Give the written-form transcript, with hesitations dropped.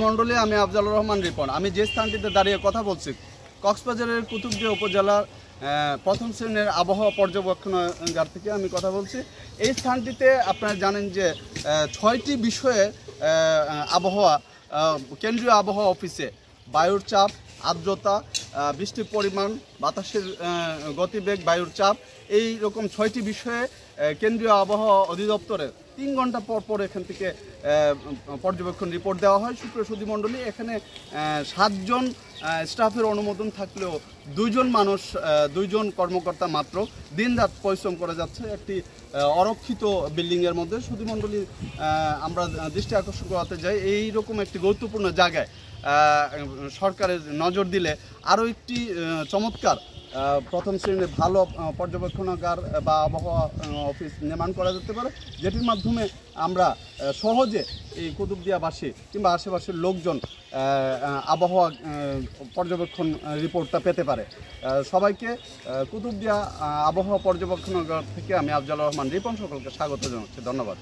মণ্ডলী, আমি আফজালুর রহমান রিপন। আমি যে স্থানটিতে দাঁড়িয়ে কথা বলছি, কক্সবাজারের কুতুবদিয়া উপজেলার প্রথম শ্রেণীর আবহাওয়া পর্যবেক্ষণাগার থেকে আমি কথা বলছি। এই স্থানটিতে আপনারা জানেন যে 6টি বিষয়ে আবহাওয়া কেন্দ্রীয় আবহাওয়া অফিসে বায়ুর চাপ, আর্দ্রতা, বৃষ্টির পরিমাণ, বাতাসের গতিবেগ, বায়ুর চাপ, এই রকম 6টি বিষয়ে কেন্দ্রীয় আবহাওয়া অধিদপ্তরে 3 ঘন্টা পর পর এখান থেকে পর্যবেক্ষণ রিপোর্ট দেওয়া হয়। সুপ্রিয় সুধী মণ্ডলী, এখানে 7 জন স্টাফের অনুমোদন থাকলেও 2 জন কর্মকর্তা মাত্র দিনরাত পরিশ্রম করে যাচ্ছে একটি অরক্ষিত বিল্ডিংয়ের মধ্যে। সুধী মণ্ডলী, আমরা দৃষ্টি আকর্ষণ করাতে যাই, এইরকম একটি গুরুত্বপূর্ণ জায়গায় সরকারের নজর দিলে আরও একটি চমৎকার প্রথম শ্রেণীর ভালো পর্যবেক্ষণাগার বা আবহাওয়া অফিস নির্মাণ করা যেতে পারে, যেটির মাধ্যমে আমরা সহজে এই কুতুবদিয়াবাসী কিংবা আশেপাশের লোকজন আবহাওয়া পর্যবেক্ষণ রিপোর্টটা পেতে পারে। সবাইকে কুতুবদিয়া আবহাওয়া পর্যবেক্ষণাগার থেকে আমি আফজালুর রহমান রিপন সকলকে স্বাগত জানাচ্ছি। ধন্যবাদ।